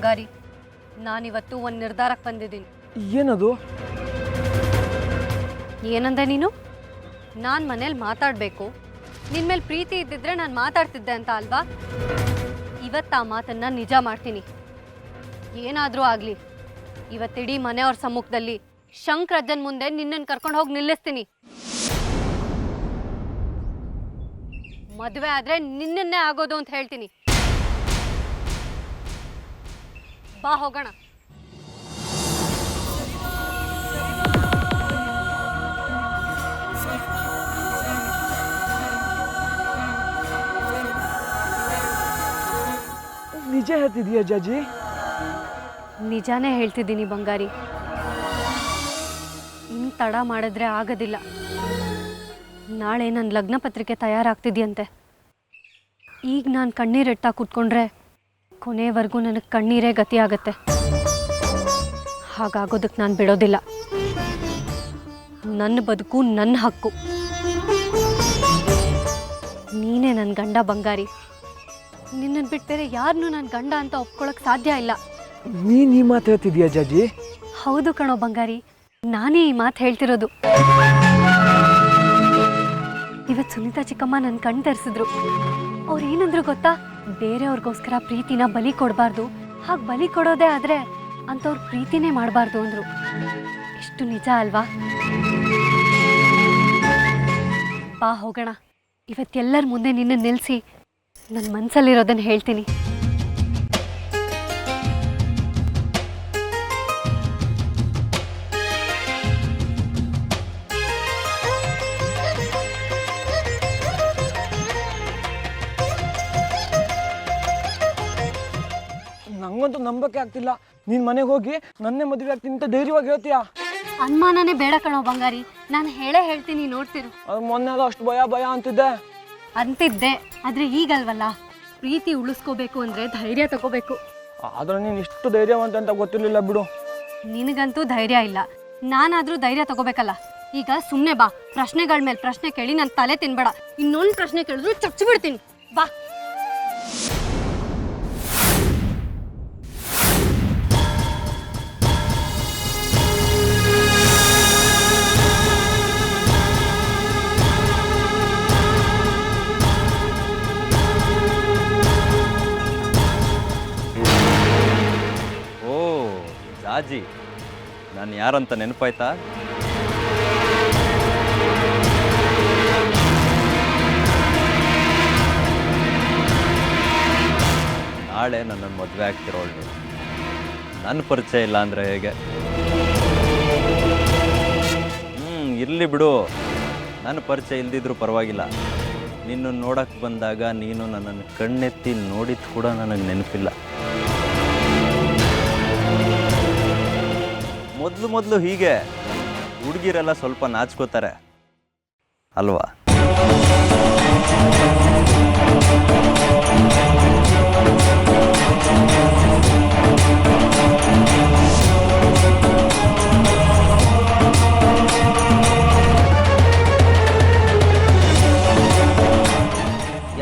ಬಂಗಾರಿ, ನಾನಿವತ್ತು ಒಂದು ನಿರ್ಧಾರಕ್ಕೆ ಬಂದಿದ್ದೀನಿ. ಏನದು? ಏನಂದೆ ನೀನು? ನಾನು ಮನೇಲಿ ಮಾತಾಡಬೇಕು, ನಿನ್ನ ಮೇಲೆ ಪ್ರೀತಿ ಇದ್ದಿದ್ರೆ ನಾನು ಮಾತಾಡ್ತಿದ್ದೆ ಅಂತ ಅಲ್ವಾ? ಇವತ್ತು ಆ ಮಾತನ್ನು ನಿಜ ಮಾಡ್ತೀನಿ. ಏನಾದರೂ ಆಗಲಿ, ಇವತ್ತಿಡೀ ಮನೆಯವ್ರ ಸಮ್ಮುಖದಲ್ಲಿ ಶಂಕರಜ್ಜನ್ ಮುಂದೆ ನಿನ್ನನ್ನು ಕರ್ಕೊಂಡು ಹೋಗಿ ನಿಲ್ಲಿಸ್ತೀನಿ. ಮದುವೆ ಆದರೆ ನಿನ್ನನ್ನೇ ಆಗೋದು ಅಂತ ಹೇಳ್ತೀನಿ. ಬಾ ಹೋಗೋಣ. ನಿಜ ಹೇಳ್ತಿದೀಯ ಜಾಜಿ? ನಿಜಾನೇ ಹೇಳ್ತಿದ್ದೀನಿ ಬಂಗಾರಿ. ಇನ್ನು ತಡ ಮಾಡಿದ್ರೆ ಆಗೋದಿಲ್ಲ. ನಾಳೆ ನನ್ನ ಲಗ್ನ ಪತ್ರಿಕೆ ತಯಾರಾಗ್ತಿದೆಯಂತೆ. ಈಗ ನಾನು ಕಣ್ಣೀರಿಡ್ತಾ ಕೂತ್ಕೊಂಡ್ರೆ ಕೊನೆವರೆಗೂ ನನಗೆ ಕಣ್ಣೀರೇ ಗತಿ ಆಗುತ್ತೆ. ಹಾಗಾಗೋದಕ್ಕೆ ನಾನು ಬಿಡೋದಿಲ್ಲ. ನನ್ನ ಬದುಕು ನನ್ನ ಹಕ್ಕು. ನೀನೇ ನನ್ನ ಗಂಡ ಬಂಗಾರಿ. ನಿನ್ನನ್ನು ಬಿಟ್ಟು ಬೇರೆ ಯಾರನ್ನೂ ನನ್ನ ಗಂಡ ಅಂತ ಒಪ್ಕೊಳ್ಳೋಕೆ ಸಾಧ್ಯ ಇಲ್ಲ. ನೀನು ಈ ಮಾತು ಹೇಳ್ತಿದೀಯ ಜಾಜಿ? ಹೌದು ಕಣೋ ಬಂಗಾರಿ, ನಾನೇ ಈ ಮಾತು ಹೇಳ್ತಿರೋದು. ಇವತ್ತು ಸುನೀತಾ ಚಿಕ್ಕಮ್ಮ ನನ್ನ ಕಣ್ ತರಿಸಿದ್ರು. ಅವ್ರು ಏನಂದ್ರು ಗೊತ್ತಾ? ಬೇರೆಯವ್ರಿಗೋಸ್ಕರ ಪ್ರೀತಿನ ಬಲಿ ಕೊಡಬಾರ್ದು, ಹಾಗೆ ಬಲಿ ಕೊಡೋದೇ ಆದರೆ ಅಂಥವ್ರ ಪ್ರೀತಿನೇ ಮಾಡಬಾರ್ದು ಅಂದರು. ಎಷ್ಟು ನಿಜ ಅಲ್ವಾ? ಬಾ ಹೋಗೋಣ. ಇವತ್ತೆಲ್ಲರ ಮುಂದೆ ನಿನ್ನ ನಿಲ್ಲಿಸಿ ನನ್ನ ಮನಸ್ಸಲ್ಲಿರೋದನ್ನು ಹೇಳ್ತೀನಿ. ನಂಗಂತೂ ನಂಬಕ್ಕೆ ಆಗ್ತಿಲ್ಲ. ನೀನು ಮನೆಗೆ ಹೋಗಿ ನನ್ನೇ ಮದುವೆ ಆಗ್ತೀನಿ ಅಂತ ಧೈರ್ಯವಾಗಿ ಹೇಳ್ತೀಯಾ? ಅನುಮಾನನೇ ಬೇಡ ಕಣೋ ಬಂಗಾರಿ, ನಾನು ಹೇಳ್ತೀನಿ, ನೋಡ್ತಿರು. ಅದು ಮೊನ್ನೆ ಅಷ್ಟು ಭಯ ಭಯ ಅಂತಿದ್ದೆ. ಆದರೆ ಈಗಲ್ವಲ್ಲ. ಪ್ರೀತಿ ಉಳಿಸ್ಕೋಬೇಕು ಅಂದರೆ ಧೈರ್ಯ ತಗೋಬೇಕು. ಆದ್ರೆ ನೀನು ಇಷ್ಟು ಧೈರ್ಯವಂತ ಅಂತ ಗೊತ್ತಿರಲಿಲ್ಲ ಬಿಡು. ನಿನಗಂತೂ ಧೈರ್ಯ ಇಲ್ಲ, ನಾನಾದರೂ ಧೈರ್ಯ ತಗೋಬೇಕಲ್ಲ. ಈಗ ಸುಮ್ಮನೆ ಬಾ. ಪ್ರಶ್ನೆಗಳ ಮೇಲೆ ಪ್ರಶ್ನೆ ಕೇಳಿ ನನ್ನ ತಲೆ ತಿನ್ಬೇಡ. ಇನ್ನೊಂದು ಪ್ರಶ್ನೆ ಕೇಳಿದ್ರು ಚಚ್ಚಿಬಿಡ್ತೀನಿ. ಬಾ. ಜಾಜಿ, ನಾನು ಯಾರಂತ ನೆನಪಾಯ್ತಾ? ನಾಳೆ ನನ್ನನ್ನು ಮದುವೆ ಆಗ್ತಿರೋಳು. ನನ್ನ ಪರಿಚಯ ಇಲ್ಲ ಅಂದರೆ ಹೇಗೆ? ಇರಲಿ ಬಿಡು, ನನ್ನ ಪರಿಚಯ ಇಲ್ದಿದ್ರೂ ಪರವಾಗಿಲ್ಲ. ನಿನ್ನನ್ನು ನೋಡಕ್ಕೆ ಬಂದಾಗ ನೀನು ನನ್ನನ್ನು ಕಣ್ಣೆತ್ತಿ ನೋಡಿದ್ದು ಕೂಡ ನನಗೆ ನೆನಪಿಲ್ಲ. ಮೊದಲು ಹೀಗೆ ಹುಡುಗಿರೆಲ್ಲ ಸ್ವಲ್ಪ ನಾಚ್ಕೋತಾರೆ ಅಲ್ವಾ?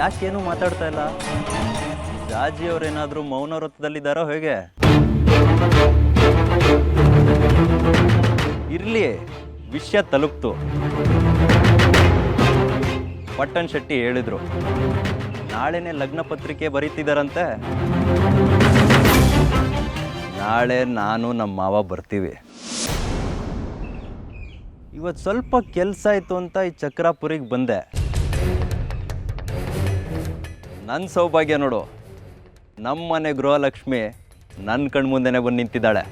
ಯಾಕೇನು ಮಾತಾಡ್ತಾ ಇಲ್ಲ? ಜಾಜಿಯವರೇನಾದರೂ ಮೌನ ವ್ರತದಲ್ಲಿದ್ದಾರೋ ಹೇಗೆ? ಇರಲಿ, ವಿಷಯ ತಲುಪ್ತು. ಪಟ್ಟಣ್ ಶೆಟ್ಟಿ ಹೇಳಿದ್ರು ನಾಳೆನೇ ಲಗ್ನ ಪತ್ರಿಕೆ ಬರೀತಿದ್ದಾರಂತೆ. ನಾಳೆ ನಾನು ನಮ್ಮ ಮಾವ ಬರ್ತೀವಿ. ಇವತ್ತು ಸ್ವಲ್ಪ ಕೆಲಸ ಆಯಿತು ಅಂತ ಈ ಚಕ್ರಾಪುರಿಗೆ ಬಂದೆ. ನನ್ನ ಸೌಭಾಗ್ಯ ನೋಡು, ನಮ್ಮನೆ ಗೃಹಲಕ್ಷ್ಮಿ ನನ್ನ ಕಣ್ಮುಂದೆನೇ ಬಂದು ನಿಂತಿದ್ದಾಳೆ.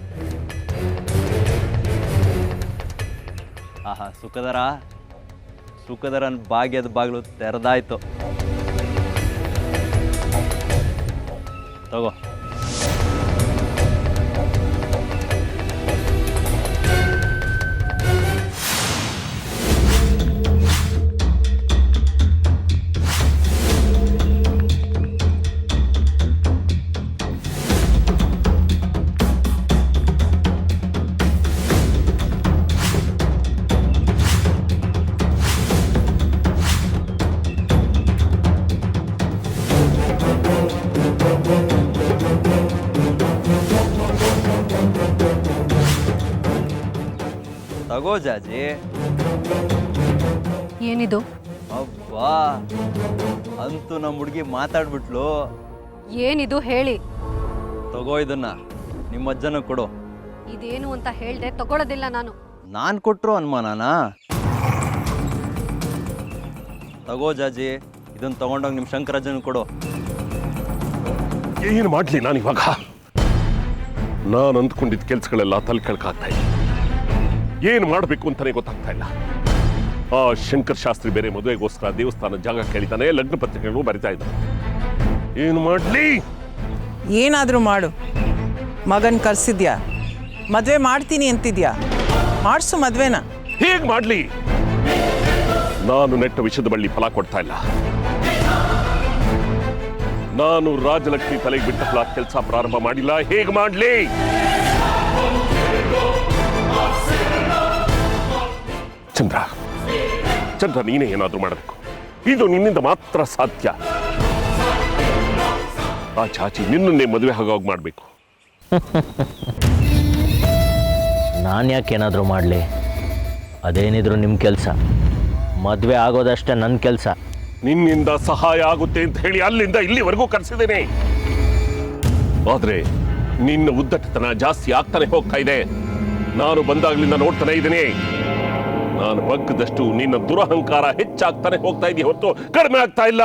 ಆಹಾ, ಸುಖದರನ ಭಾಗ್ಯದ ಬಾಗಿಲು ತೆರೆದಾಯ್ತು. ತಗೋ. ತಗೋ ಜಾಜಿ. ಏನಿದು? ಅಬ್ಬಾ, ಅಂತೂ ನಮ್ಮ ಹುಡುಗಿ ಮಾತಾಡ್ಬಿಟ್ಲು. ಏನಿದು ಹೇಳಿ. ತಗೋ ಇದನ್ನ, ನಿಮ್ಮ ಅಜ್ಜನ ಕೊಡು. ಇದೇನು ಅಂತ ಹೇಳ್ದೆ ತಗೊಳ್ಳೋದಿಲ್ಲ ನಾನು. ನಾನು ಕೊಟ್ಟರು ಅನುಮಾನನಾ? ತಗೋ ಜಾಜಿ, ಇದನ್ನ ತಗೊಂಡೋಗಿ ನಿಮ್ಮ ಶಂಕರಜ್ಜನ ಕೊಡು. ಏನು ಮಾಡಲಿ ನಾನು ಇವಾಗ? ನಾನು ಅಂದ್ಕೊಂಡಿದ್ದ ಕೆಲಸಗಳೆಲ್ಲ ತಲೆ ಕೆಳಕಾಗ್ತಾ ಇದೆ. ಏನು ಮಾಡಬೇಕು ಅಂತಾನೆ ಗೊತ್ತಾಗ್ತಾ ಇಲ್ಲ. ಆ ಶಂಕರ್ ಶಾಸ್ತ್ರಿ ಬೇರೆ ಮದುವೆಗೋಸ್ಕರ ದೇವಸ್ಥಾನ ಜಾಗ ಕೇಳಿದ್ದಾನೆ, ಲಗ್ನ ಪತ್ರಿಕೆಗಳು ಬರಿತಾ ಇದ್ದಾನೆ. ಏನು ಮಾಡಲಿ? ಏನಾದರೂ ಮಾಡು. ಮಗನ್ ಕರ್ಸಿದ್ಯಾ? ಮದುವೆ ಮಾಡ್ತೀನಿ ಅಂತಿದ್ಯಾ? ಮಾಡಿಸು ಮದುವೆನ. ಹೇಗೆ ಮಾಡಲಿ? ನಾನು ನೆಟ್ಟ ವಿಷದ ಬಳ್ಳಿ ಫಲ ಕೊಡ್ತಾ ಇಲ್ಲ. ನಾನು ರಾಜಲಕ್ಷ್ಮಿ ತಲೆಗೆ ಬಿಟ್ಟ ಫಲ ಕೆಲಸ ಪ್ರಾರಂಭ ಮಾಡಿಲ್ಲ. ಹೇಗೆ ಮಾಡಲಿ? ಚಂದ್ರ, ಚಂದ್ರ, ನೀನೇ ಏನಾದ್ರೂ ಮಾಡಬೇಕು. ಇದು ನಿನ್ನಿಂದ ಮಾತ್ರ ಸಾಧ್ಯ. ಆ ಚಾಚಿ ನಿನ್ನನ್ನೇ ಮದುವೆ ಹಾಗಾಗಿ ಮಾಡಬೇಕು. ನಾನು ಯಾಕೇನಾದರೂ ಮಾಡಲಿ? ಅದೇನಿದ್ರು ನಿಮ್ಮ ಕೆಲಸ. ಮದುವೆ ಆಗೋದಷ್ಟೇ ನನ್ನ ಕೆಲಸ. ನಿನ್ನಿಂದ ಸಹಾಯ ಆಗುತ್ತೆ ಅಂತ ಹೇಳಿ ಅಲ್ಲಿಂದ ಇಲ್ಲಿವರೆಗೂ ಕರೆಸಿದ್ದೇನೆ. ಆದ್ರೆ ನಿನ್ನ ಉದ್ದಟತನ ಜಾಸ್ತಿ ಆಗ್ತಾನೆ ಹೋಗ್ತಾ ಇದೆ. ನಾನು ಬಂದಾಗ್ಲಿಂದ ನೋಡ್ತಾನೆ ಇದ್ದೀನಿ. ನಾನು ಬಗ್ಗದಷ್ಟು ನಿನ್ನ ದುರಹಂಕಾರ ಹೆಚ್ಚಾಗ್ತಾನೆ ಹೋಗ್ತಾ ಇದೆಯಾ ಹೊರತು ಕಡಿಮೆ ಆಗ್ತಾ ಇಲ್ಲ.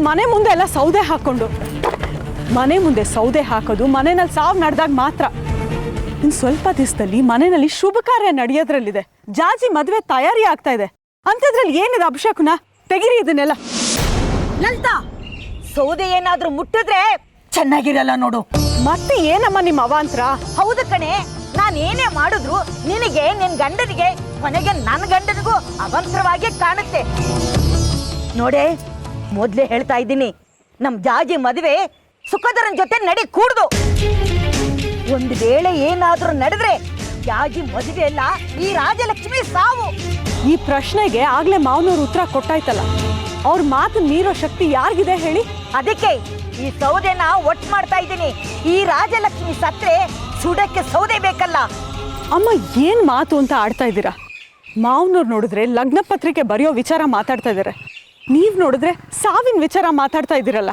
ಮನೆ ಮುಂದೆ ಎಲ್ಲ ಸೌದೆ ಹಾಕೊಂಡು, ಮನೆ ಮುಂದೆ ಸೌದೆ ಹಾಕೋದು ಮನೆಯಲ್ಲಿ ಸಾವು ನಡೆದಾಗ ಮಾತ್ರ. ಇನ್ನು ಸ್ವಲ್ಪ ದಿವಸದಲ್ಲಿ ಮನೆಯಲ್ಲಿ ಶುಭ ಕಾರ್ಯ ನಡೆಯೋದ್ರಲ್ಲಿದೆ. ಜಾಜಿ ಮದುವೆ ತಯಾರಿ ಆಗ್ತಾ ಇದೆ ಅಂಥದ್ರಲ್ಲಿ ಏನಿದೆ ಅಭಿಷೇಕನ? ತೆಗಿರಿ ಇದನ್ನೆಲ್ಲ. ಲಲಿತಾ, ಸೌದೆ ಏನಾದ್ರೂ ಮುಟ್ಟಿದ್ರೆ ಚೆನ್ನಾಗಿರಲ್ಲ ನೋಡು. ಮತ್ತೆ ಏನಮ್ಮ ನಿಮ್ಮ ಅವಾಂತರ? ಹೌದು ಕಣೆ, ನಾನು ಏನೇ ಮಾಡಿದ್ರು ನಿನಗೆ, ನಿನ್ ಗಂಡನಿಗೆ, ಕೊನೆಗೆ ನನ್ನ ಗಂಡನಿಗೂ ಅವಾಂತರವಾಗಿ ಕಾಣುತ್ತೆ ನೋಡೆ. ಮೊದ್ಲೇ ಹೇಳ್ತಾ ಇದ್ದೀನಿ, ನಮ್ ಜಾಜಿ ಮದುವೆ ಸುಖದರನ್ ಜೊತೆ ನಡಿ ಕೂಡ್ದು. ಒಂದು ವೇಳೆ ಏನಾದ್ರೂ ನಡೆದ್ರೆ ಜಾಜಿ ಮದುವೆ ಅಲ್ಲ, ಈ ರಾಜಲಕ್ಷ್ಮಿ ಸಾವು. ಈ ಪ್ರಶ್ನೆಗೆ ಆಗ್ಲೇ ಮಾವನವ್ರು ಉತ್ತರ ಕೊಟ್ಟಾಯ್ತಲ್ಲ. ಅವ್ರ ಮಾತು ಮೀರೋ ಶಕ್ತಿ ಯಾರಿಗಿದೆ ಹೇಳಿ? ಅದಕ್ಕೆ ಈ ಸೌದೆನ ಒಟ್ಟು ಮಾಡ್ತಾ ಇದ್ದೀನಿ. ಈ ರಾಜಲಕ್ಷ್ಮಿ ಸತ್ರೆ ಸುಡಕ್ಕೆ ಸೌದೆ ಬೇಕಲ್ಲ. ಅಮ್ಮ, ಏನ್ ಮಾತು ಅಂತ ಆಡ್ತಾ ಇದ್ದೀರಾ? ಮಾವನವ್ರು ನೋಡಿದ್ರೆ ಲಗ್ನ ಪತ್ರಿಕೆ ಬರೆಯೋ ವಿಚಾರ ಮಾತಾಡ್ತಾ ಇದ್ದಾರೆ. ನೀವ್ ನೋಡಿದ್ರೆ ಸಾವಿನ ವಿಚಾರ ಮಾತಾಡ್ತಾ ಇದ್ದೀರಲ್ಲ.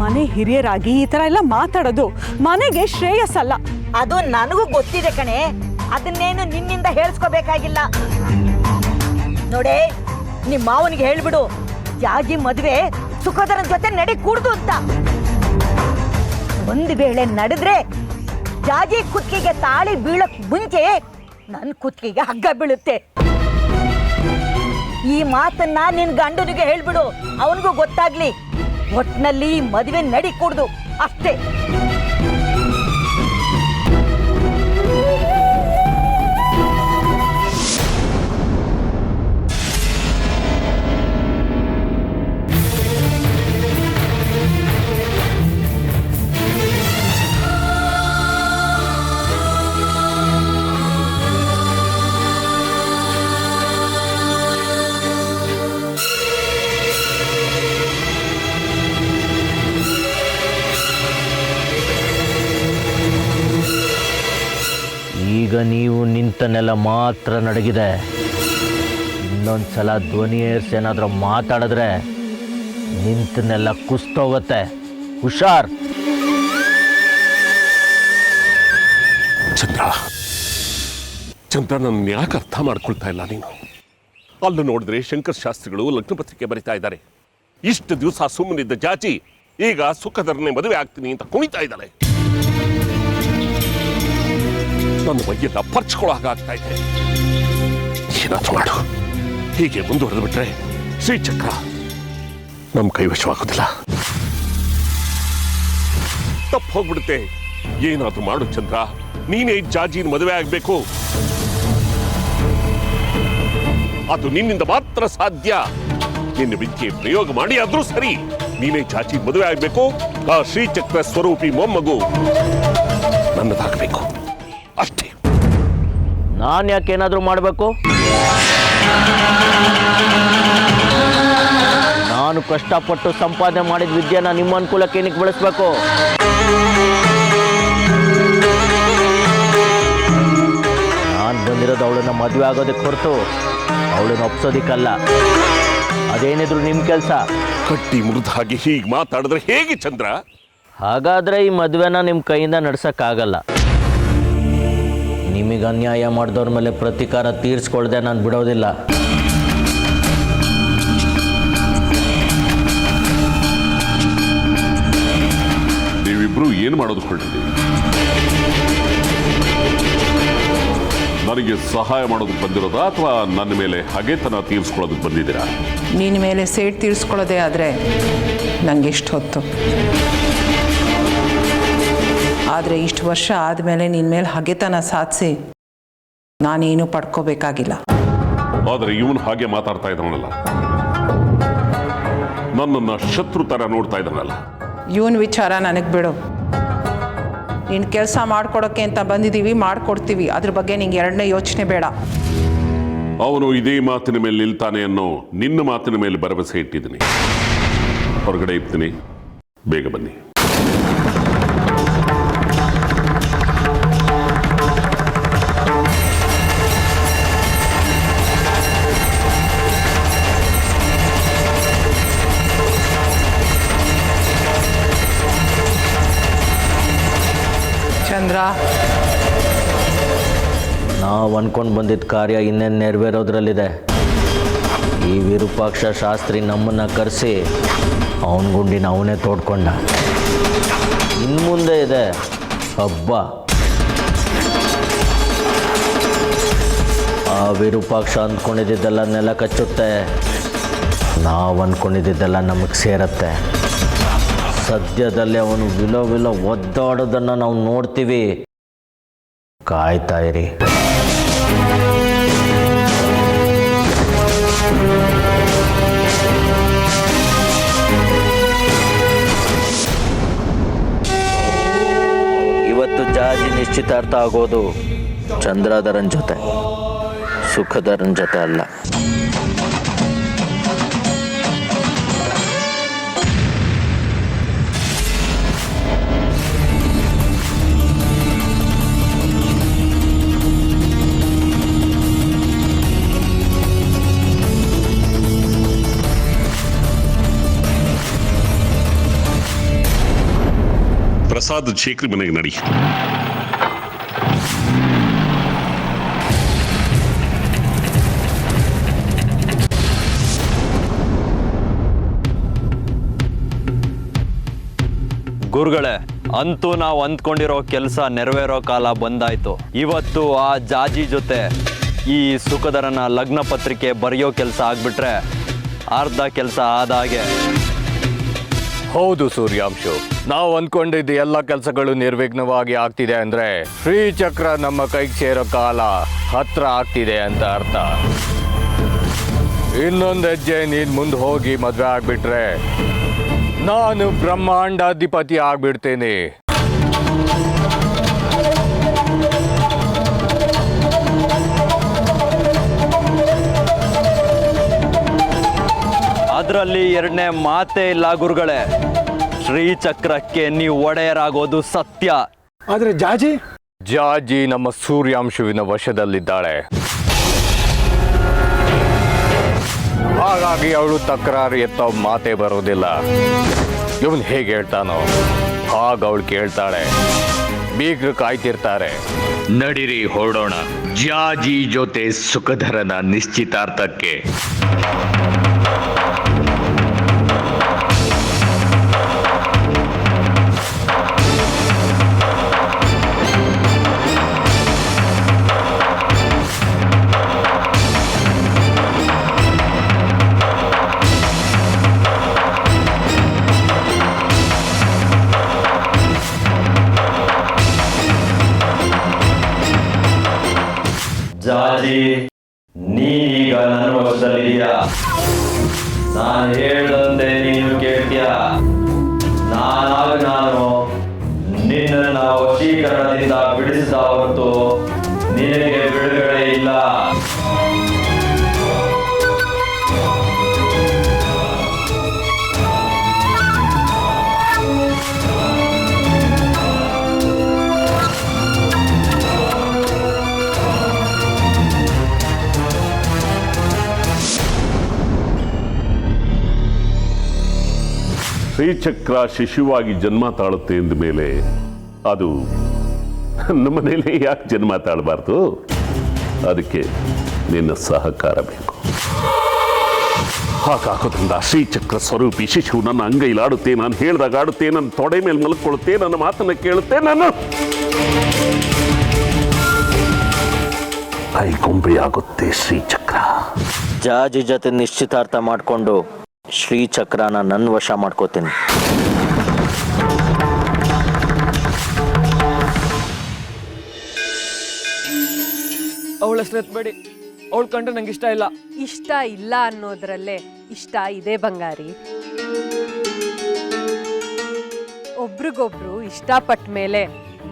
ಮನೆ ಹಿರಿಯರಾಗಿ ಈ ತರ ಎಲ್ಲ ಮಾತಾಡೋದು ಮನೆಗೆ ಶ್ರೇಯಸ್ಸಲ್ಲ. ಅದು ನನಗೂ ಗೊತ್ತಿದೆ ಕಣೆ, ಅದನ್ನೇನು ನಿನ್ನಿಂದ ಹೇಳ್ಸ್ಕೋಬೇಕಾಗಿಲ್ಲ. ನೋಡೆ, ನಿಮ್ಮ ಮಾವನಿಗೆ ಹೇಳ್ಬಿಡು, ಜಾಜಿ ಮದುವೆ ಸುಖದರನ್ ಜೊತೆ ನಡಿ ಕೂಡ್ದು ಅಂತ. ಒಂದು ವೇಳೆ ನಡೆದ್ರೆ ಜಾಜಿ ಕುತ್ತಿಗೆಗೆ ತಾಳಿ ಬೀಳಕ್ ಮುಂಚೆ ನನ್ನ ಕುತ್ತಿಗೆಗೆ ಹಗ್ಗ ಬೀಳುತ್ತೆ. ಈ ಮಾತನ್ನ ನಿನ್ ಗಂಡನಿಗೆ ಹೇಳ್ಬಿಡು, ಅವನಿಗೂ ಗೊತ್ತಾಗ್ಲಿ. ಒಟ್ನಲ್ಲಿ ಮದುವೆ ನಡಿ ಕೂಡ್ದು ಅಷ್ಟೇ. ಈಗ ನೀವು ನಿಂತನ್ನೆಲ್ಲ ಮಾತ್ರ ನಡಗಿದೆ. ಇನ್ನೊಂದ್ಸಲ ಧ್ವನಿ ಏರ್ಸಿ ಏನಾದರೂ ಮಾತಾಡಿದ್ರೆ ನಿಂತನ್ನೆಲ್ಲ ಕುಸ್ತೋಗುತ್ತೆ. ಹುಷಾರ್. ಚಂದ್ರ, ಚಂದ್ರ, ನನ್ನ ಯಾಕೆ ಅರ್ಥ ಮಾಡ್ಕೊಳ್ತಾ ಇಲ್ಲ ನೀನು? ಅಲ್ಲೂ ನೋಡಿದ್ರೆ ಶಂಕರ್ ಶಾಸ್ತ್ರಿಗಳು ಲಗ್ನ ಪತ್ರಿಕೆ ಬರಿತಾ ಇದ್ದಾರೆ. ಇಷ್ಟು ದಿವಸ ಸುಮ್ಮನಿದ್ದ ಜಾಜಿ ಈಗ ಸುಖದರನ್ನೇ ಮದುವೆ ಆಗ್ತೀನಿ ಅಂತ ಕುಣಿತಾ ಇದ್ದಾಳೆ. ನನ್ನ ಮೈಯೆಲ್ಲ ಪರ್ಚ್ಕೊಳ್ಳೋ ಹಾಗಾಗ್ತಾ ಇದೆ. ಏನಾದ್ರು ಮಾಡು. ಹೀಗೆ ಮುಂದುವರೆದು ಬಿಟ್ರೆ ಶ್ರೀಚಕ್ರ ನಮ್ಮ ಕೈವಶವಾಗೋದಿಲ್ಲ. ತಪ್ಪು ಹೋಗ್ಬಿಡುತ್ತೆ. ಏನಾದ್ರೂ ಮಾಡು ಚಂದ್ರ, ನೀನೇ ಜಾಜಿನ ಮದುವೆ ಆಗ್ಬೇಕು. ಅದು ನಿನ್ನಿಂದ ಮಾತ್ರ ಸಾಧ್ಯ. ನಿನ್ನ ವಿದ್ಯೆ ಪ್ರಯೋಗ ಮಾಡಿ ಆದ್ರೂ ಸರಿ, ನೀನೇ ಜಾಜಿ ಮದುವೆ ಆಗ್ಬೇಕು. ಆ ಶ್ರೀಚಕ್ರ ಸ್ವರೂಪಿ ಮೊಮ್ಮಗು ನನ್ನದಾಗಬೇಕು ಅಷ್ಟೇ. ನಾನು ಯಾಕೇನಾದರೂ ಮಾಡಬೇಕು? ನಾನು ಕಷ್ಟಪಟ್ಟು ಸಂಪಾದನೆ ಮಾಡಿದ ವಿದ್ಯೆನ ನಿಮ್ಮ ಅನುಕೂಲಕ್ಕೆ ಏನಕ್ಕೆ ಬಳಸಬೇಕು? ನಾನು ಬಂದಿರೋದು ಅವಳನ್ನ ಮದುವೆ ಆಗೋದಕ್ಕೆ ಹೊರತು ಅವಳನ್ನ ಒಪ್ಸೋದಿಕ್ಕಲ್ಲ. ಅದೇನಿದ್ರು ನಿಮ್ಮ ಕೆಲಸ. ಕಟ್ಟಿ ಮುರಿದ ಹಾಗೆ ಹೀಗೆ ಮಾತಾಡಿದ್ರೆ ಹೇಗೆ ಚಂದ್ರ? ಹಾಗಾದರೆ ಈ ಮದುವೆನ ನಿಮ್ಮ ಕೈಯಿಂದ ನಡ್ಸೋಕ್ಕಾಗಲ್ಲ. ನಿಮಗೆ ಅನ್ಯಾಯ ಮಾಡಿದವ್ರ ಮೇಲೆ ಪ್ರತೀಕಾರ ತೀರಿಸ್ಕೊಳ್ದೆ ನಾನು ಬಿಡೋದಿಲ್ಲ. ನೀವಿಬ್ರು ಏನು ಮಾಡೋದು ಹೊರಟಿದ್ದೀರಿ? ನನಗೆ ಸಹಾಯ ಮಾಡೋದಕ್ಕೆ ಬಂದಿರೋದಾ ಅಥವಾ ನನ್ನ ಮೇಲೆ ಹಗೆತನ ತೀರಿಸ್ಕೊಳ್ಳೋದಕ್ಕೆ ಬಂದಿದ್ದೀರಾ? ನಿನ್ನ ಮೇಲೆ ಸೇಟ್ ತೀರಿಸ್ಕೊಳ್ಳೋದೇ ಆದರೆ ನನಗೆ ಇಷ್ಟು ಹೊತ್ತು. ಆದರೆ ಇಷ್ಟು ವರ್ಷ ಆದಮೇಲೆ ನಿನ್ನ ಮೇಲೆ ಹಗೆತನ ಸಾಧಿಸಿ ನಾನೇನು ಪಡ್ಕೋಬೇಕಾಗಿಲ್ಲ. ಆದರೆ ಇವನು ಹಾಗೆ ಮಾತಾಡ್ತಾ ಇದ್ದಾನಲ್ಲ, ನನ್ನನ್ನು ಶತ್ರು ಥರ ನೋಡ್ತಾ ಇದ್ದಾನಲ್ಲ. ಇವನ್ ವಿಚಾರ ನನಗೆ ಬಿಡು. ನಿನ್ನ ಕೆಲಸ ಮಾಡ್ಕೊಡೋಕ್ಕೆ ಅಂತ ಬಂದಿದ್ದೀವಿ, ಮಾಡಿಕೊಡ್ತೀವಿ. ಅದ್ರ ಬಗ್ಗೆ ನಿಂಗೆ ಎರಡನೇ ಯೋಚನೆ ಬೇಡ. ಅವನು ಇದೇ ಮಾತಿನ ಮೇಲೆ ನಿಲ್ತಾನೆ ಅನ್ನೋ ನಿನ್ನ ಮಾತಿನ ಮೇಲೆ ಭರವಸೆ ಇಟ್ಟಿದ್ದೀನಿ. ಹೊರಗಡೆ ಇರ್ತೀನಿ, ಬೇಗ ಬನ್ನಿ. ಚಂದ್ರ, ನಾವು ಅಂದ್ಕೊಂಡು ಬಂದಿದ್ದ ಕಾರ್ಯ ಇನ್ನೇನು ನೆರವೇರೋದ್ರಲ್ಲಿದೆ. ಈ ವಿರೂಪಾಕ್ಷ ಶಾಸ್ತ್ರಿ ನಮ್ಮನ್ನು ಕರೆಸಿ ಅವನ ಗುಂಡಿನ ಅವನೇ ತೋಡ್ಕೊಂಡ. ಇನ್ನು ಮುಂದೆ ಇದೆ ಹಬ್ಬ. ಆ ವಿರೂಪಾಕ್ಷ ಅಂದ್ಕೊಂಡಿದ್ದೆಲ್ಲ ನೆಲ ಕಚ್ಚುತ್ತೆ, ನಾವು ಅಂದ್ಕೊಂಡಿದ್ದೆಲ್ಲ ನಮಗೆ ಸೇರತ್ತೆ. ಸದ್ಯದಲ್ಲೇ ಅವನು ವಿಲೋ ಒದ್ದಾಡೋದನ್ನು ನಾವು ನೋಡ್ತೀವಿ. ಕಾಯ್ತಾ ಇರಿ. ಇವತ್ತು ಜಾಜಿ ನಿಶ್ಚಿತಾರ್ಥ ಆಗೋದು ಚಂದ್ರಾಧರನ್ ಜೊತೆ, ಸುಖಧರನ್ ಜೊತೆ ಅಲ್ಲ. ಪ್ರಸಾದ್ ಶೇಖರಿ ಮನೆಗೆ ನಡಿ. ಗುರುಗಳೇ, ಅಂತೂ ನಾವು ಅಂದ್ಕೊಂಡಿರೋ ಕೆಲಸ ನೆರವೇರೋ ಕಾಲ ಬಂದಾಯ್ತು. ಇವತ್ತು ಆ ಜಾಜಿ ಜೊತೆ ಈ ಸುಖಧರನ ಲಗ್ನ ಪತ್ರಿಕೆ ಬರೆಯೋ ಕೆಲಸ ಆಗ್ಬಿಟ್ರೆ ಅರ್ಧ ಕೆಲಸ ಆದಾಗೆ. ಹೌದು ಸೂರ್ಯಾಂಶು, ನಾವು ಅಂದ್ಕೊಂಡಿದ್ದ ಎಲ್ಲ ಕೆಲಸಗಳು ನಿರ್ವಿಘ್ನವಾಗಿ ಆಗ್ತಿದೆ ಅಂದರೆ ಶ್ರೀಚಕ್ರ ನಮ್ಮ ಕೈಗೆ ಸೇರೋ ಕಾಲ ಹತ್ರ ಆಗ್ತಿದೆ ಅಂತ ಅರ್ಥ. ಇನ್ನೊಂದು ಹೆಜ್ಜೆ ನೀನು ಮುಂದೆ ಹೋಗಿ ಮದುವೆ ಆಗ್ಬಿಟ್ರೆ ನಾನು ಬ್ರಹ್ಮಾಂಡಾಧಿಪತಿ ಆಗ್ಬಿಡ್ತೇನೆ. ಅದರಲ್ಲಿ ಎರಡನೇ ಮಾತೇ ಇಲ್ಲ ಗುರುಗಳೇ. ಶ್ರೀಚಕ್ರಕ್ಕೆ ನೀವು ಒಡೆಯರಾಗೋದು ಸತ್ಯ. ಆದ್ರೆ ಜಾಜಿ ನಮ್ಮ ಸೂರ್ಯಾಂಶುವಿನ ವಶದಲ್ಲಿದ್ದಾಳೆ. ಹಾಗಾಗಿ ಅವಳು ತಕರಾರು ಎತ್ತೋ ಮಾತೇ ಬರೋದಿಲ್ಲ. ಇವನು ಹೇಗೆ ಹೇಳ್ತಾನೋ ಹಾಗ ಅವಳು ಕೇಳ್ತಾಳೆ. ಬೀಗ್ರು ಕಾಯ್ತಿರ್ತಾರೆ. ನಡಿರಿ ಹೊರಡೋಣ ಜಾಜಿ ಜೊತೆ ಸುಖಧರನ ನಿಶ್ಚಿತಾರ್ಥಕ್ಕೆ. ವಶದಲ್ಲಿದೆಯಾ? ನಾನು ಹೇಳ್ದಂತೆ ನೀನು ಕೇಳ್ತೀಯ? ನಾನು ನಿನ್ನ ವಶೀಕರಣದಿಂದ ಬಿಡಿಸಿದ ಹೊರತು ನಿನಗೆ ಬಿಡುಗಡೆ ಇಲ್ಲ. ಶ್ರೀಚಕ್ರ ಶಿಶುವಾಗಿ ಜನ್ಮ ತಾಳುತ್ತೆ ಎಂದ ಮೇಲೆ ಅದು ನಮ್ಮ ಮನೇಲಿ ಯಾಕೆ ಜನ್ಮ ತಾಳಬಾರ್ದು? ಅದಕ್ಕೆ ನಿನ್ನ ಸಹಕಾರ ಬೇಕು. ಹಾಗಾಗೋದ್ರಿಂದ ಶ್ರೀಚಕ್ರ ಸ್ವರೂಪಿ ಶಿಶು ನನ್ನ ಅಂಗೈಲಾಡುತ್ತೆ, ನಾನು ಹೇಳ್ದಾಗ ಆಡುತ್ತೆ, ನನ್ನ ತೊಡೆ ಮೇಲೆ ಮಲ್ಕೊಳ್ಳುತ್ತೆ, ನನ್ನ ಮಾತನ್ನ ಕೇಳುತ್ತೆ, ನನ್ನ ಕೈಗೊಂಬೆಯಾಗುತ್ತೆ ಶ್ರೀಚಕ್ರ. ಜಾಜಿ ಜೊತೆ ನಿಶ್ಚಿತಾರ್ಥ ಮಾಡಿಕೊಂಡು ಶ್ರೀಚಕ್ರನ ನನ್ನ ವಶ ಮಾಡ್ಕೋತೀನಿ. ಅವಳ ಹೆಸರು ಎತ್ಬೇಡಿ. ಅವಳು ಕಂಡ್ರೆ ನಂಗೆ ಇಷ್ಟ ಇಲ್ಲ. ಇಷ್ಟ ಇಲ್ಲ ಅನ್ನೋದ್ರಲ್ಲೇ ಇಷ್ಟ ಇದೆ ಬಂಗಾರಿ. ಒಬ್ರಿಗೊಬ್ರು ಇಷ್ಟಪಟ್ಟ ಮೇಲೆ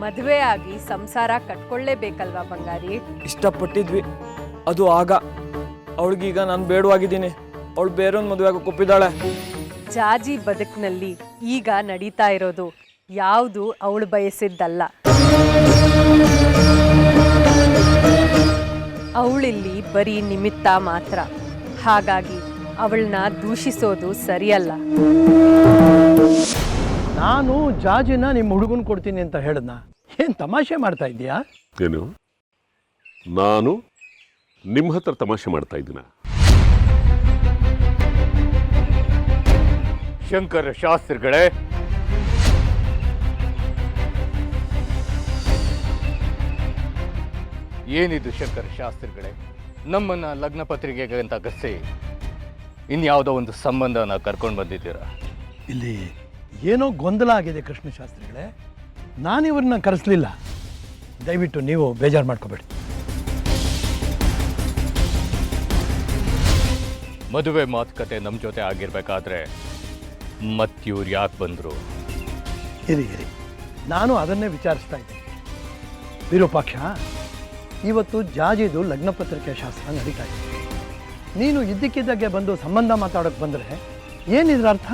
ಮದುವೆ ಆಗಿ ಸಂಸಾರ ಕಟ್ಕೊಳ್ಳೇಬೇಕಲ್ವಾ ಬಂಗಾರಿ? ಇಷ್ಟಪಟ್ಟಿದ್ವಿ, ಅದು ಆಗ. ಅವಳಿಗೀಗ ನಾನು ಬೇಡವಾಗಿದ್ದೀನಿ. ಅವಳು ಬೇರೊಂದು ಮದುವೆ ಆಗೋಕೆ ಒಪ್ಪಿದ್ದಾಳೆ. ಜಾಜಿ ಬದುಕಿನಲ್ಲಿ ಈಗ ನಡೀತಾ ಇರೋದು ಯಾವುದು ಅವಳು ಬಯಸಿದ್ದಲ್ಲ. ಅವಳಿಲ್ಲಿ ಬರೀ ನಿಮಿತ್ತ ಮಾತ್ರ. ಹಾಗಾಗಿ ಅವಳನ್ನ ದೂಷಿಸೋದು ಸರಿಯಲ್ಲ. ನಾನು ಜಾಜಿನ ನಿಮ್ಮ ಹುಡುಗನ್ ಕೊಡ್ತೀನಿ ಅಂತ ಹೇಳದ್ನ? ಏನ್ ತಮಾಷೆ ಮಾಡ್ತಾ ಇದೀಯಾ? ಏನು, ನಾನು ನಿಮ್ಮ ಹತ್ರ ತಮಾಷೆ ಮಾಡ್ತಾ ಇದ್ದೀನ? ಶಂಕರ ಶಾಸ್ತ್ರಿಗಳೇ, ಏನಿದು ಶಂಕರ ಶಾಸ್ತ್ರಿಗಳೇ? ನಮ್ಮನ್ನ ಲಗ್ನ ಪತ್ರಿಕೆಗೆ ಅಂತ ಕರೆಸಿ ಇನ್ಯಾವುದೋ ಒಂದು ಸಂಬಂಧನ ಕರ್ಕೊಂಡು ಬಂದಿದ್ದೀರಾ. ಇಲ್ಲಿ ಏನೋ ಗೊಂದಲ ಆಗಿದೆ ಕೃಷ್ಣಶಾಸ್ತ್ರಿಗಳೇ. ನಾನಿವ್ರನ್ನ ಕರೆಸಲಿಲ್ಲ. ದಯವಿಟ್ಟು ನೀವು ಬೇಜಾರು ಮಾಡ್ಕೋಬೇಡಿ. ಮದುವೆ ಮಾತುಕತೆ ನಮ್ಮ ಜೊತೆ ಆಗಿರ್ಬೇಕಾದ್ರೆ ಮತ್ತಿವ್ರು ಯಾಕೆ ಬಂದರು? ಇರಿ, ನಾನು ಅದನ್ನೇ ವಿಚಾರಿಸ್ತಾ ಇದ್ದೀನಿ. ವಿರೂಪಾಕ್ಷ, ಇವತ್ತು ಜಾಜಿದು ಲಗ್ನ ಪತ್ರಿಕೆ ಶಾಸ್ತ್ರ ನಡೀತಾ ಇದೆ. ನೀನು ಇದ್ದಕ್ಕಿದ್ದಾಗೆ ಬಂದು ಸಂಬಂಧ ಮಾತಾಡೋಕೆ ಬಂದರೆ ಏನಿದ್ರ ಅರ್ಥ?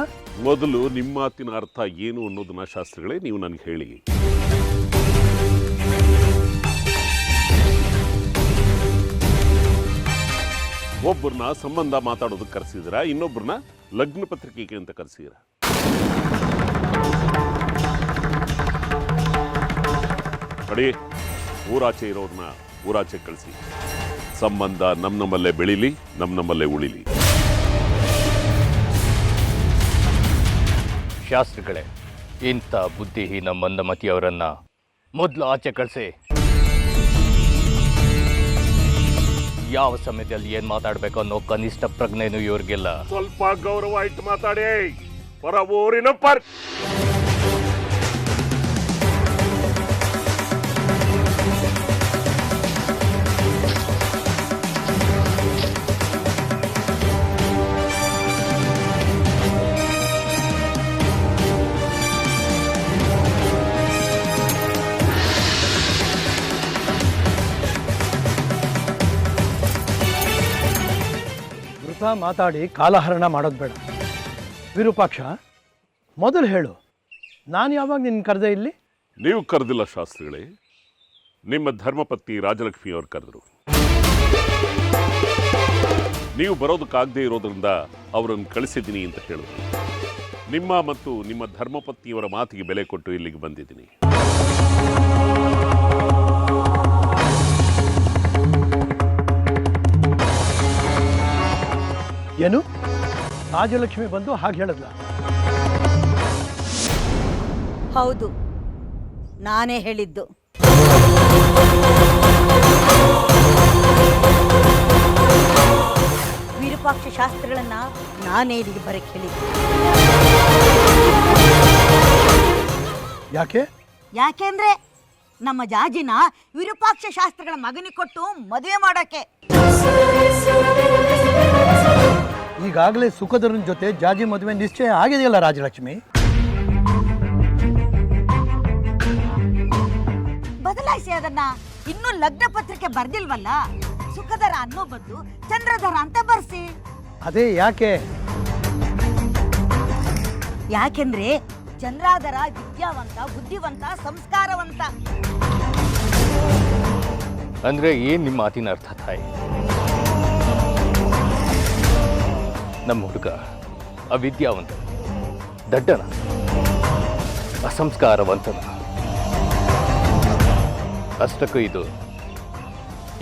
ಮೊದಲು ನಿಮ್ಮ ಮಾತಿನ ಅರ್ಥ ಏನು ಅನ್ನೋದನ್ನ ಶಾಸ್ತ್ರಿಗಳೇ ನೀವು ನನಗೆ ಹೇಳಿ. ಒಬ್ಬರನ್ನ ಸಂಬಂಧ ಮಾತಾಡೋದಕ್ಕೆ ಕರೆಸಿದ್ರ, ಇನ್ನೊಬ್ಬರನ್ನ ಲಗ್ನ ಪತ್ರಿಕೆಗೆ ಅಂತ ಕರೆಸಿದ್ರ. ಕಡೆ ಊರಾಚೆ ಇರೋರ್ನ ಊರಾಚೆ ಕಳಿಸಿ. ಸಂಬಂಧ ನಮ್ಮಲ್ಲೇ ಬೆಳೀಲಿ, ನಮ್ಮಲ್ಲೇ ಉಳಿಲಿ. ಶಾಸ್ತ್ರಿಗಳೇ, ಇಂಥ ಬುದ್ಧಿಹೀನ ಮಂದಮತಿಯವರನ್ನ ಮೊದಲು ಆಚೆ ಕಳಿಸಿ. ಯಾವ ಸಮಯದಲ್ಲಿ ಏನ್ ಮಾತಾಡ್ಬೇಕು ಅನ್ನೋ ಕನಿಷ್ಠ ಪ್ರಜ್ಞೆನೂ ಇವ್ರಿಗಿಲ್ಲ. ಸ್ವಲ್ಪ ಗೌರವ ಇಟ್ಟು ಮಾತಾಡಿ. ಪರ ಊರಿನ ಪರ್ ಮಾತಾಡಿ ಕಾಲಹರಣ ಮಾಡೋದು ಬೇಡ. ವಿರೂಪಾಕ್ಷ, ಮೊದಲು ಹೇಳು, ನಾನು ಯಾವಾಗ ನಿನ್ನ ಕರೆದೆ ಇಲ್ಲಿ? ನೀವು ಕರೆದಿಲ್ಲ ಶಾಸ್ತ್ರಿಗಳೇ, ನಿಮ್ಮ ಧರ್ಮಪತ್ನಿ ರಾಜಲಕ್ಷ್ಮಿ ಅವರು ಕರೆದರು. ನೀವು ಬರೋದಕ್ಕಾಗದೇ ಇರೋದ್ರಿಂದ ಅವರನ್ನು ಕಳಿಸಿದ್ದೀನಿ ಅಂತ ಹೇಳಿದ್ರು. ನಿಮ್ಮ ಮತ್ತು ನಿಮ್ಮ ಧರ್ಮಪತ್ನಿಯವರ ಮಾತಿಗೆ ಬೆಲೆ ಕೊಟ್ಟು ಇಲ್ಲಿಗೆ ಬಂದಿದ್ದೀನಿ. ಏನು, ರಾಜಲಕ್ಷ್ಮಿ ಬಂದು ಹಾಗೆ ಹೇಳಿದ್ಲ? ಹೌದು, ನಾನೇ ಹೇಳಿದ್ದು. ವಿರೂಪಾಕ್ಷ ಶಾಸ್ತ್ರಿಗಳನ್ನ ನಾನೇ ಇಲ್ಲಿಗೆ ಬರಕ್ಕೆ ಹೇಳಿದ್ದೆ. ಯಾಕೆಂದ್ರೆ ನಮ್ಮ ಜಾಜಿನ ವಿರೂಪಾಕ್ಷ ಶಾಸ್ತ್ರಿಗಳ ಮಗನಿಗೆ ಕೊಟ್ಟು ಮದುವೆ ಮಾಡೋಕೆ. ಈಗಾಗಲೇ ಸುಖದರನ ಜೊತೆ ಜಾಜಿ ಮದುವೆ ನಿಶ್ಚಯ ಆಗಿದೆಯಲ್ಲ ರಾಜಲಕ್ಷ್ಮಿ. ಬದಲಾಯಿಸಿ ಅದನ್ನ. ಇನ್ನೂ ಲಗ್ನ ಪತ್ರಿಕೆ ಬರ್ದಿಲ್ವಲ್ಲ, ಸುಖದರ ಅನ್ನೋ ಬದಲು ಚಂದ್ರಧರ ಅಂತ ಬರ್ಸಿ. ಅದೇ ಯಾಕೆ? ಯಾಕೆಂದ್ರೆ ಚಂದ್ರಾಧರ ವಿದ್ಯಾವಂತ, ಬುದ್ಧಿವಂತ, ಸಂಸ್ಕಾರವಂತ. ಅಂದ್ರೆ ಏನ್ ನಿಮ್ಮ ಮಾತಿನ ಅರ್ಥ ತಾಯಿ? ನಮ್ಮ ಹುಡುಗ ಅವಿದ್ಯಾವಂತ, ದಡ್ಡನ, ಅಸಂಸ್ಕಾರವಂತನ? ಅಷ್ಟಕ್ಕೂ ಇದು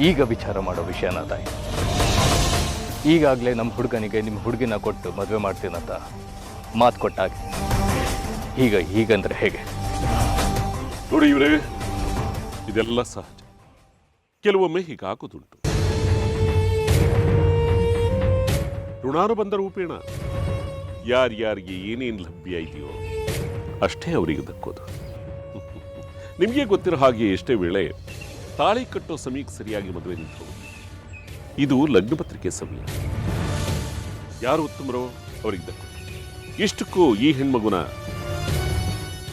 ಈಗ ವಿಚಾರ ಮಾಡೋ ವಿಷಯನ ತಾಯಿ. ಈಗಾಗಲೇ ನಮ್ಮ ಹುಡುಗನಿಗೆ ನಿಮ್ಮ ಹುಡುಗಿನ ಕೊಟ್ಟು ಮದುವೆ ಮಾಡ್ತೀನಂತ ಮಾತು ಕೊಟ್ಟಾಗೆ ಈಗ ಹೀಗಂದ್ರೆ ಹೇಗೆ? ನೋಡಿ ಇವರೇ, ಇದೆಲ್ಲ ಸಹಜ. ಕೆಲವೊಮ್ಮೆ ಹೀಗಾಗೋದುಂಟು. ಋಣಾನುಬಂಧ ರೂಪೇಣ ಯಾರ್ಯಾರಿಗೆ ಏನೇನು ಲಭ್ಯ ಇದೆಯೋ ಅಷ್ಟೇ ಅವರಿಗೆ ದಕ್ಕೋದು. ನಿಮಗೆ ಗೊತ್ತಿರೋ ಹಾಗೆ ಎಷ್ಟೇ ವೇಳೆ ತಾಳಿ ಕಟ್ಟೋ ಸಮಯಕ್ಕೆ ಸರಿಯಾಗಿ ಮದುವೆ ನಿಂತು, ಇದು ಲಗ್ನ ಪತ್ರಿಕೆ ಸಮಯ. ಯಾರು ಉತ್ತಮರೋ ಅವರಿಗೆ ದಕ್ಕೋದು. ಇಷ್ಟಕ್ಕೂ ಈ ಹೆಣ್ಮಗುನ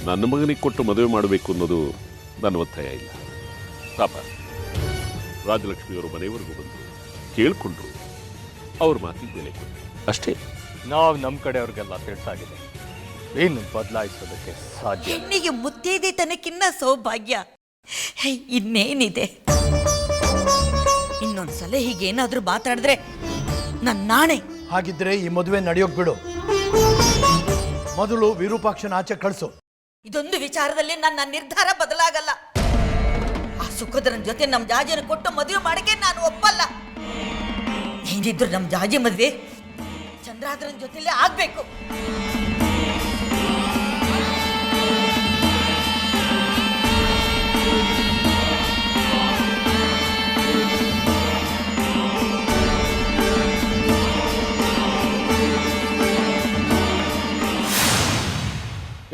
ನನ್ನ ಮಗನಿಗೆ ಕೊಟ್ಟು ಮದುವೆ ಮಾಡಬೇಕು ಅನ್ನೋದು ನನ್ನ ಒತ್ತಾಯ ಇಲ್ಲ. ಪಾಪ ರಾಜಲಕ್ಷ್ಮಿಯವರು ಮನೆಯವರೆಗೂ ಬಂದು ಕೇಳ್ಕೊಂಡ್ರು, ಅವ್ರ ಮಾತಿಗೆ ಬೆಲೆ ಕೊಟ್ಟರು ಅಷ್ಟೇ. ನಾವು ನಮ್ಮ ಕಡೆಯವ್ರಿಗೆಲ್ಲ ತಿಳಿಸಾಗಿದೆ, ಏನು ಬದಲಾಯಿಸೋದಕ್ಕೆ ಸಾಧ್ಯ. ಹೆಣ್ಣಿಗೆ ಮುತ್ತೈದೆ ತನಕಿನ್ನ ಸೌಭಾಗ್ಯ ಇನ್ನೇನಿದೆ? ಇನ್ನೊಂದ್ಸಲ ಹೀಗೇನಾದ್ರೂ ಮಾತಾಡಿದ್ರೆ ನನ್ನ ನಾಣೆ. ಹಾಗಿದ್ರೆ ಈ ಮದುವೆ ನಡೆಯೋಕ್ ಬಿಡು. ಮೊದಲು ವಿರೂಪಾಕ್ಷನ ಆಚೆ ಕಳಿಸು. ಇದೊಂದು ವಿಚಾರದಲ್ಲಿ ನನ್ನ ನಿರ್ಧಾರ ಬದಲಾಗಲ್ಲ. ಆ ಸುಖದರನ ಜೊತೆ ನಮ್ ಜಾಜಿನ ಕೊಟ್ಟು ಮದುವೆ ಮಾಡಕ್ಕೆ ನಾನು ಒಪ್ಪಲ್ಲ. ಏನಿದ್ರು ನಮ್ ಜಾಜಿ ಮದುವೆ ಚಂದ್ರಾಧರನ್ ಜೊತೆಲೇ ಆಗ್ಬೇಕು.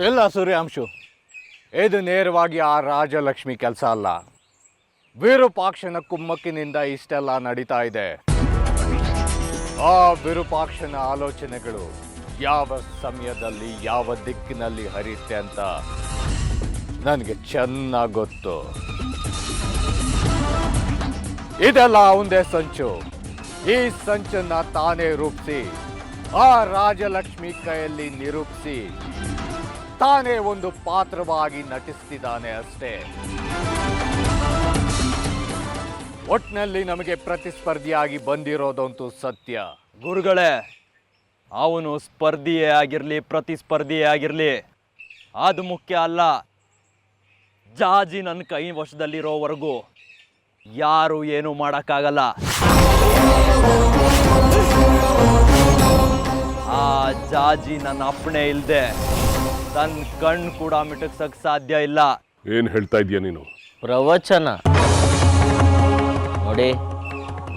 ಇಲ್ಲ ಸೂರ್ಯಾಂಶು, ಇದು ನೇರವಾಗಿ ಆ ರಾಜಲಕ್ಷ್ಮಿ ಕೆಲಸ ಅಲ್ಲ. ವಿರೂಪಾಕ್ಷನ ಕುಮ್ಮಕ್ಕಿನಿಂದ ಇಷ್ಟೆಲ್ಲ ನಡೀತಾ ಇದೆ. ಆ ವಿರೂಪಾಕ್ಷನ ಆಲೋಚನೆಗಳು ಯಾವ ಸಮಯದಲ್ಲಿ ಯಾವ ದಿಕ್ಕಿನಲ್ಲಿ ಹರಿಯುತ್ತೆ ಅಂತ ನನಗೆ ಚೆನ್ನಾಗಿ ಗೊತ್ತು. ಇದೆಲ್ಲ ಒಂದೇ ಸಂಚು. ಈ ಸಂಚನ್ನ ತಾನೇ ರೂಪಿಸಿ ಆ ರಾಜಲಕ್ಷ್ಮಿ ಕೈಯಲ್ಲಿ ನಿರೂಪಿಸಿ ತಾನೇ ಒಂದು ಪಾತ್ರವಾಗಿ ನಟಿಸ್ತಿದ್ದಾನೆ ಅಷ್ಟೇ. ಒಟ್ನಲ್ಲಿ ನಮಗೆ ಪ್ರತಿಸ್ಪರ್ಧಿಯಾಗಿ ಬಂದಿರೋದಂತೂ ಸತ್ಯ. ಗುರುಗಳೇ, ಅವನು ಸ್ಪರ್ಧಿಯೇ ಆಗಿರಲಿ ಪ್ರತಿಸ್ಪರ್ಧಿಯೇ ಆಗಿರಲಿ ಅದು ಮುಖ್ಯ ಅಲ್ಲ. ಜಾಜಿ ನನ್ನ ಕೈ ವಶದಲ್ಲಿರೋವರೆಗೂ ಯಾರು ಏನೂ ಮಾಡೋಕ್ಕಾಗಲ್ಲ. ಆ ಜಾಜಿ ನನ್ನ ಅಪ್ಪಣೆ ಇಲ್ಲದೆ ತನ್ನ ಕಣ್ಣು ಕೂಡ ಮಿಟಕ್ಸಕ್ಕೆ ಸಾಧ್ಯ ಇಲ್ಲ. ಏನ್ ಹೇಳ್ತಾ ಇದೀಯ ನೀನು? ಪ್ರವಚನ ನೋಡಿ,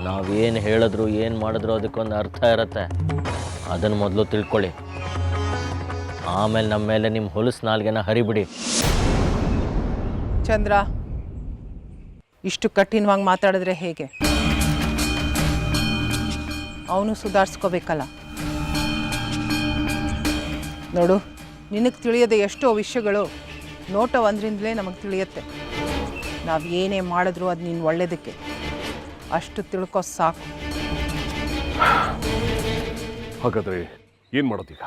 ನಾವೇನು ಹೇಳಿದ್ರು ಏನು ಮಾಡಿದ್ರು ಅದಕ್ಕೊಂದು ಅರ್ಥ ಇರುತ್ತೆ. ಅದನ್ನು ಮೊದಲು ತಿಳ್ಕೊಳ್ಳಿ, ಆಮೇಲೆ ನಮ್ಮ ಮೇಲೆ ನಿಮ್ಮ ಹೊಲಸು ನಾಲ್ಗೆನ ಹರಿಬಿಡಿ. ಚಂದ್ರ, ಇಷ್ಟು ಕಠಿಣವಾಗಿ ಮಾತಾಡಿದ್ರೆ ಹೇಗೆ? ಅವನು ಸುಧಾರಿಸ್ಕೋಬೇಕಲ್ಲ. ನೋಡು, ನಿನಗೆ ತಿಳಿಯದೆ ಎಷ್ಟೋ ವಿಷಯಗಳು ನೋಟ ಒಂದರಿಂದಲೇ ನಮಗೆ ತಿಳಿಯುತ್ತೆ. ನಾವು ಏನೇ ಮಾಡಿದ್ರು ಅದು ನೀನು ಒಳ್ಳೆಯದಕ್ಕೆ. ಅಷ್ಟು ತಿಳ್ಕೊ ಸಾಕು. ಹಾಗಾದ್ರೆ ಏನು ಮಾಡೋದೀಗ?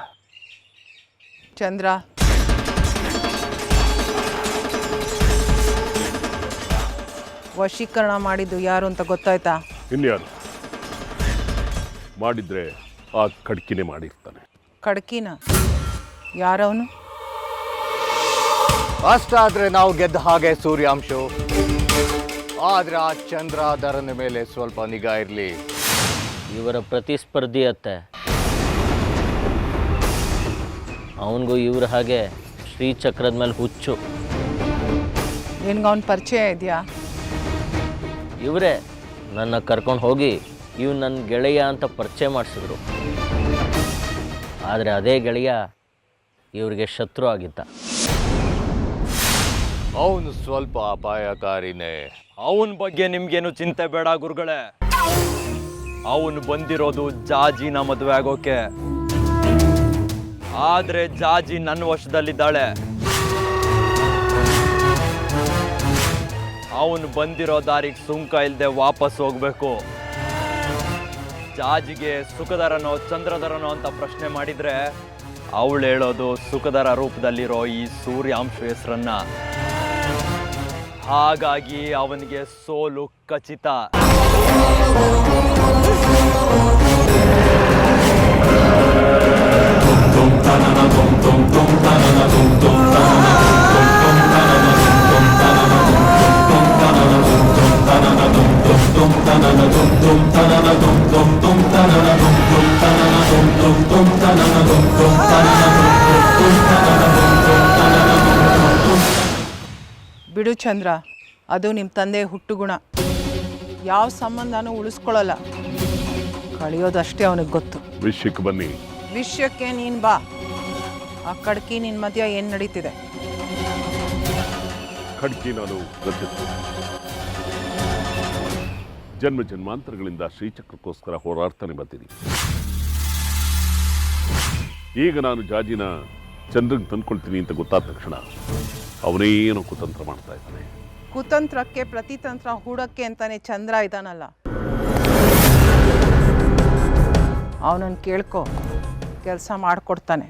ಚಂದ್ರ, ವಶೀಕರಣ ಮಾಡಿದ್ದು ಯಾರು ಅಂತ ಗೊತ್ತಾಯ್ತಾ? ಇನ್ಯಾರು ಮಾಡಿದ್ರೆ ಆ ಕಡ್ಕಿನೇ ಮಾಡಿರ್ತಾನೆ. ಕಡ್ಕಿನ? ಯಾರವನು? ಅಷ್ಟಾದ್ರೆ ನಾವು ಗೆದ್ದ ಹಾಗೆ ಸೂರ್ಯಾಂಶು. ಆದ್ರೆ ಆ ಚಂದ್ರಾಧರನ ಮೇಲೆ ಸ್ವಲ್ಪ ನಿಗಾ ಇರಲಿ. ಇವರ ಪ್ರತಿಸ್ಪರ್ಧಿ ಅತ್ತೆ, ಅವನಿಗೂ ಇವ್ರ ಹಾಗೆ ಶ್ರೀಚಕ್ರದ ಮೇಲೆ ಹುಚ್ಚು. ನಿನ್ಗೆ ಅವನ ಪರಿಚಯ ಇದೆಯಾ? ಇವರೇ ನನ್ನ ಕರ್ಕೊಂಡು ಹೋಗಿ ಇವ್ ನನ್ನ ಗೆಳೆಯ ಅಂತ ಪರಿಚಯ ಮಾಡಿಸಿದ್ರು. ಆದರೆ ಅದೇ ಗೆಳೆಯ ಇವ್ರಿಗೆ ಶತ್ರು ಆಗಿದ್ದ. ಅವನು ಸ್ವಲ್ಪ ಅಪಾಯಕಾರಿನೇ. ಅವನ ಬಗ್ಗೆ ನಿಮ್ಗೇನು ಚಿಂತೆ ಬೇಡ ಗುರುಗಳೇ. ಅವನು ಬಂದಿರೋದು ಜಾಜಿನ ಮದುವೆ ಆಗೋಕೆ. ಆದ್ರೆ ಜಾಜಿ ನನ್ನ ವಶದಲ್ಲಿದ್ದಾಳೆ. ಅವನು ಬಂದಿರೋ ದಾರಿಗೆ ಸುಂಕ ಇಲ್ಲದೆ ವಾಪಸ್ ಹೋಗ್ಬೇಕು. ಜಾಜಿಗೆ ಸುಖದರನೋ ಚಂದ್ರಧರನೋ ಅಂತ ಪ್ರಶ್ನೆ ಮಾಡಿದ್ರೆ ಅವಳು ಹೇಳೋದು ಸುಖದರ ರೂಪದಲ್ಲಿರೋ ಈ ಸೂರ್ಯಾಂಶ ಹೆಸರನ್ನ. ಹಾಗಾಗಿ ಅವನಿಗೆ ಸೋಲು ಖಚಿತ. ಬಿಡು ಚಂದ್ರ, ಅದು ನಿಮ್ಮ ತಂದೆ ಹುಟ್ಟುಗುಣ. ಯಾವ ಸಂಬಂಧನೂ ಉಳಿಸ್ಕೊಳ್ಳಲ್ಲ, ಕಳೆಯೋದಷ್ಟೇ ಅವನಿಗೆ ಗೊತ್ತು. ವಿಷಯಕ್ಕೆ ಬನ್ನಿ. ವಿಷಯಕ್ಕೆ ನೀನು ಬಾ. ಆ ಕಡ್ಕಿ ನಿನ್ನ ಮಧ್ಯ ಏನು ನಡೀತಿದೆ? ಖಡ್ಕಿ ನಾನು ಜನ್ಮ ಜನ್ಮಾಂತರಗಳಿಂದ ಶ್ರೀಚಕ್ರಕ್ಕೋಸ್ಕರ ಹೋರಾಡ್ತಾನೆ ಬರ್ತೀನಿ. ಈಗ ನಾನು ಜಾಜಿನ ಚಂದ್ರಗೆ ತಂದ್ಕೊಳ್ತೀನಿ ಅಂತ ಗೊತ್ತಾದ ತಕ್ಷಣ ಅವನೇನೋ ಕುತಂತ್ರ ಮಾಡ್ತಾ ಇದ್ದಾನೆ. ಕುತಂತ್ರಕ್ಕೆ ಪ್ರತಿತಂತ್ರ ಹೂಡಕ್ಕೆ ಅಂತಾನೆ ಚಂದ್ರ ಇದ್ದಾನಲ್ಲ, ಅವನನ್ನು ಕೇಳ್ಕೊ, ಕೆಲಸ ಮಾಡಿಕೊಡ್ತಾನೆ.